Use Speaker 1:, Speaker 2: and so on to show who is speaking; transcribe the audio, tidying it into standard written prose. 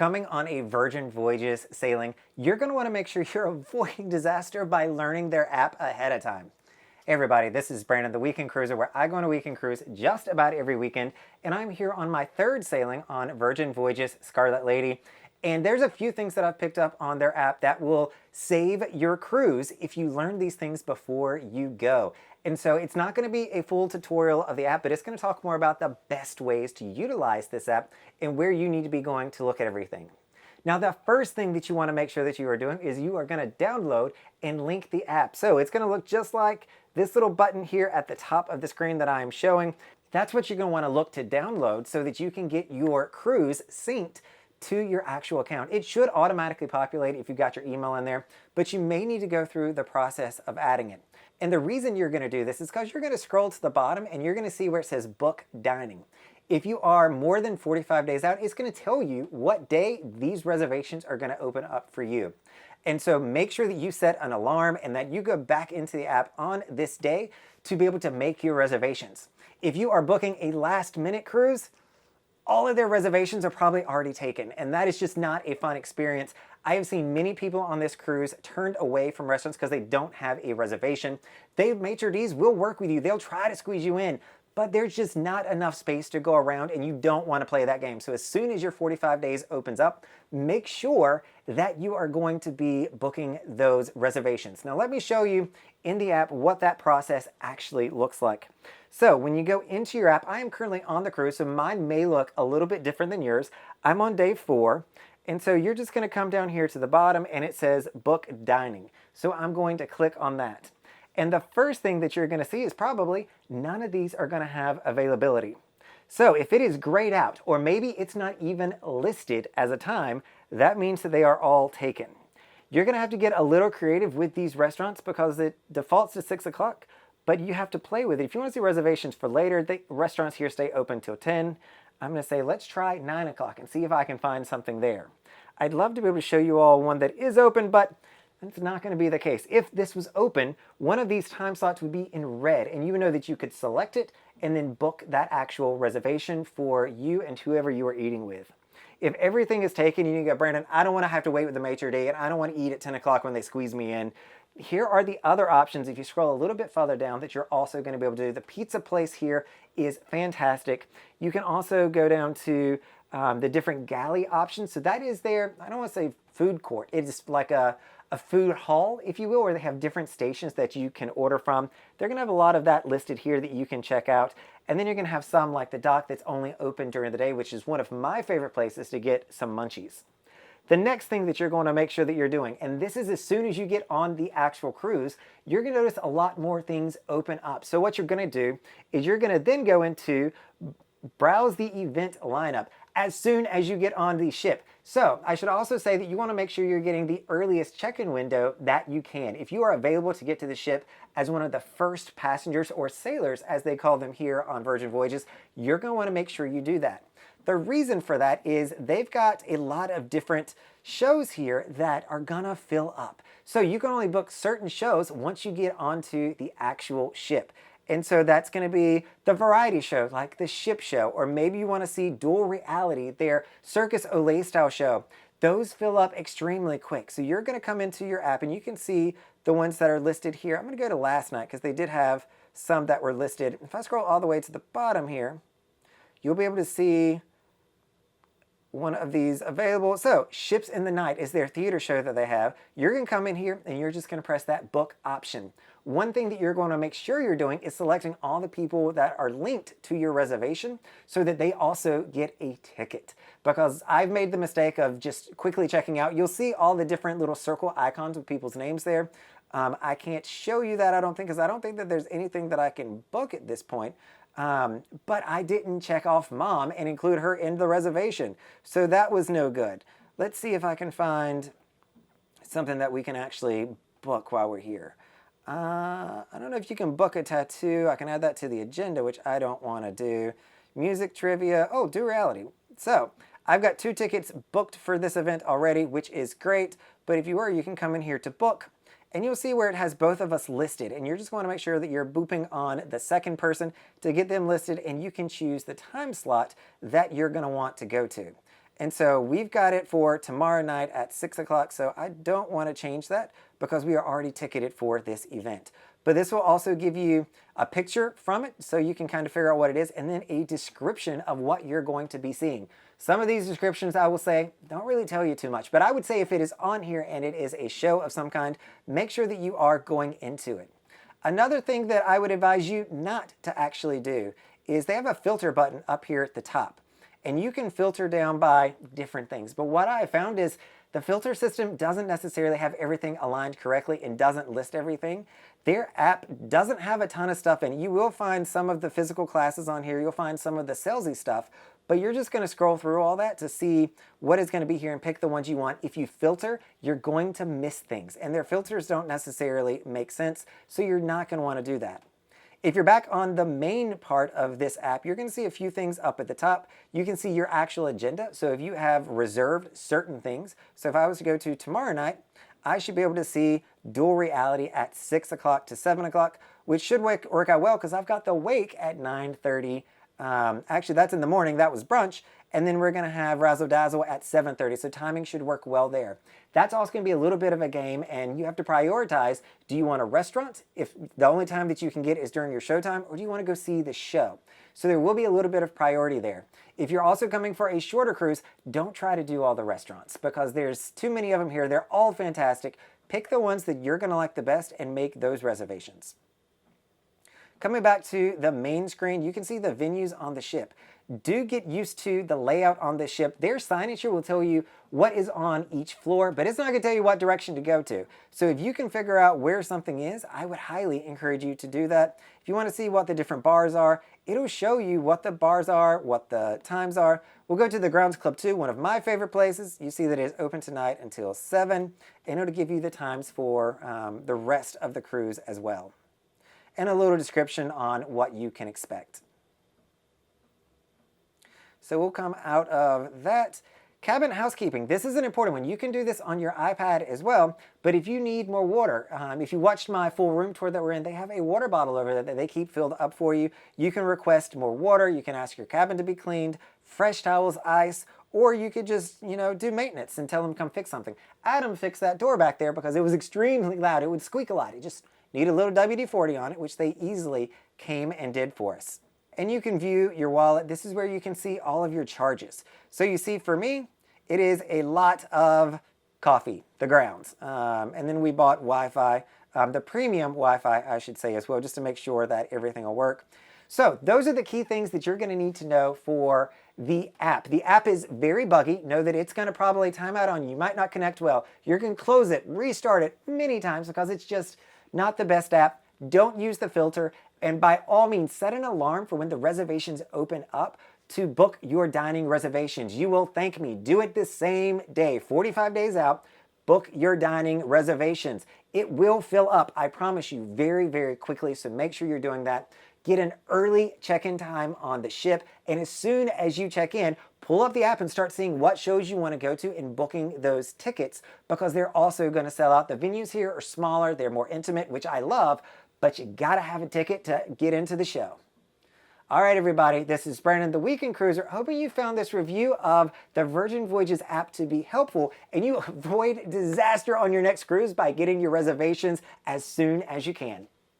Speaker 1: Coming on a Virgin Voyages sailing, you're going to want to make sure you're avoiding disaster by learning their app ahead of time. Hey everybody, this is Brandon, the Weekend Cruiser, where I go on a weekend cruise just about every weekend, and I'm here on my third sailing on Virgin Voyages Scarlet Lady. And there's a few things that I've picked up on their app that will save your cruise if you learn these things before you go. And so it's not going to be a full tutorial of the app, but it's going to talk more about the best ways to utilize this app and where you need to be going to look at everything. Now, the first thing that you want to make sure that you are doing is you are going to download and link the app. So it's going to look just like this little button here at the top of the screen that I am showing. That's what you're going to want to look to download so that you can get your cruise synced to your actual account. It should automatically populate if you've got your email in there, but you may need to go through the process of adding it. And the reason you're going to do this is because you're going to scroll to the bottom and you're going to see where it says book dining. If you are more than 45 days out, it's going to tell you what day these reservations are going to open up for you. And so make sure that you set an alarm and that you go back into the app on this day to be able to make your reservations. If you are booking a last minute cruise, all of their reservations are probably already taken, and that is just not a fun experience. I have seen many people on this cruise turned away from restaurants because they don't have a reservation. Maitre d's will work with you. They'll try to squeeze you in, but there's just not enough space to go around, and you don't want to play that game. So as soon as your 45 days opens up, make sure that you are going to be booking those reservations. Now let me show you in the app what that process actually looks like. So when you go into your app, I am currently on the cruise, so mine may look a little bit different than yours. I'm on day 4, and so you're just going to come down here to the bottom and it says book dining. So I'm going to click on that. And the first thing that you're going to see is probably none of these are going to have availability. So if it is grayed out, or maybe it's not even listed as a time, that means that they are all taken. You're going to have to get a little creative with these restaurants because it defaults to 6 o'clock, but you have to play with it. If you want to see reservations for later, the restaurants here stay open till 10. I'm going to say, let's try 9 o'clock and see if I can find something there. I'd love to be able to show you all one that is open, but it's not going to be the case. If this was open, one of these time slots would be in red, and you would know that you could select it and then book that actual reservation for you and whoever you are eating with. If everything is taken, you go, Brandon, I don't want to have to wait with the maitre d', and I don't want to eat at 10 o'clock when they squeeze me in. Here are the other options if you scroll a little bit further down that you're also going to be able to do. The pizza place here is fantastic. You can also go down to the different galley options. So that is their, I don't want to say food court. It is like a food hall, if you will, where they have different stations that you can order from. They're going to have a lot of that listed here that you can check out. And then you're going to have some like the dock that's only open during the day, which is one of my favorite places to get some munchies. The next thing that you're going to make sure that you're doing, and this is as soon as you get on the actual cruise, you're going to notice a lot more things open up. So what you're going to do is you're going to then go into browse the event lineup as soon as you get on the ship. So I should also say that you want to make sure you're getting the earliest check-in window that you can. If you are available to get to the ship as one of the first passengers, or sailors as they call them here on Virgin Voyages, you're going to want to make sure you do that. The reason for that is they've got a lot of different shows here that are gonna fill up. So you can only book certain shows once you get onto the actual ship. And so that's going to be the variety show, like the ship show, or maybe you want to see dual reality, their Circus Olay style show. Those fill up extremely quick. So you're going to come into your app and you can see the ones that are listed here. I'm going to go to last night because they did have some that were listed. If I scroll all the way to the bottom here, you'll be able to see one of these available. So Ships in the Night is their theater show that they have. You're going to come in here and you're just going to press that book option. One thing that you're going to make sure you're doing is selecting all the people that are linked to your reservation so that they also get a ticket. Because I've made the mistake of just quickly checking out. You'll see all the different little circle icons with people's names there. I can't show you that, I don't think, because I don't think that there's anything that I can book at this point. But I didn't check off mom and include her in the reservation. So that was no good. Let's see if I can find something that we can actually book while we're here. I don't know if you can book a tattoo. I can add that to the agenda, which I don't want to do. Music trivia. Oh, do reality. So I've got 2 tickets booked for this event already, which is great. But if you were, you can come in here to book. And you'll see where it has both of us listed, and you're just going to make sure that you're booping on the second person to get them listed, and you can choose the time slot that you're going to want to go to. And so we've got it for tomorrow night at 6 o'clock. So I don't want to change that because we are already ticketed for this event. But this will also give you a picture from it so you can kind of figure out what it is, and then a description of what you're going to be seeing. Some of these descriptions, I will say, don't really tell you too much, but I would say if it is on here and it is a show of some kind, make sure that you are going into it. Another thing that I would advise you not to actually do is they have a filter button up here at the top, and you can filter down by different things. But what I found is the filter system doesn't necessarily have everything aligned correctly and doesn't list everything. Their app doesn't have a ton of stuff in it. You will find some of the physical classes on here. You'll find some of the salesy stuff, but you're just going to scroll through all that to see what is going to be here and pick the ones you want. If you filter, you're going to miss things, and their filters don't necessarily make sense, so you're not going to want to do that. If you're back on the main part of this app, you're going to see a few things up at the top. You can see your actual agenda. So if you have reserved certain things, so if I was to go to tomorrow night, I should be able to see dual reality at 6 o'clock to 7 o'clock, which should work out well because I've got the wake at 9:30. Actually, that's in the morning. That was brunch. And then we're going to have Razzle Dazzle at 7:30. So timing should work well there. That's also going to be a little bit of a game, and you have to prioritize. Do you want a restaurant if the only time that you can get is during your showtime, or do you want to go see the show? So there will be a little bit of priority there. If you're also coming for a shorter cruise, don't try to do all the restaurants because there's too many of them here. They're all fantastic. Pick the ones that you're going to like the best and make those reservations. Coming back to the main screen, you can see the venues on the ship. Do get used to the layout on the ship. Their signage here will tell you what is on each floor, but it's not going to tell you what direction to go to. So if you can figure out where something is, I would highly encourage you to do that. If you want to see what the different bars are, it'll show you what the bars are, what the times are. We'll go to the Grounds Club 2, one of my favorite places. You see that it is open tonight until 7, and it'll give you the times for the rest of the cruise as well, and a little description on what you can expect. So we'll come out of that. Cabin housekeeping. This is an important one. You can do this on your iPad as well, but if you need more water, if you watched my full room tour that we're in, they have a water bottle over there that they keep filled up for you. You can request more water. You can ask your cabin to be cleaned, fresh towels, ice, or you could just, do maintenance and tell them to come fix something. Adam fixed that door back there because it was extremely loud. It would squeak a lot. It just needed a little WD-40 on it, which they easily came and did for us. And you can view your wallet. This is where you can see all of your charges. So you see, for me, it is a lot of coffee, the grounds. And then we bought Wi-Fi, the premium Wi-Fi, I should say as well, just to make sure that everything will work. So those are the key things that you're going to need to know for the app. The app is very buggy. Know that it's going to probably time out on you. You might not connect well. You're going to close it, restart it many times because it's just not the best app. Don't use the filter. And by all means, set an alarm for when the reservations open up to book your dining reservations. You will thank me. Do it the same day, 45 days out. Book your dining reservations. It will fill up, I promise you, very, very quickly. So make sure you're doing that. Get an early check-in time on the ship. And as soon as you check in, pull up the app and start seeing what shows you want to go to and booking those tickets, because they're also going to sell out. The venues here are smaller. They're more intimate, which I love. But you gotta have a ticket to get into the show. All right, everybody, this is Brandon, the Weekend Cruiser. Hoping you found this review of the Virgin Voyages app to be helpful and you avoid disaster on your next cruise by getting your reservations as soon as you can.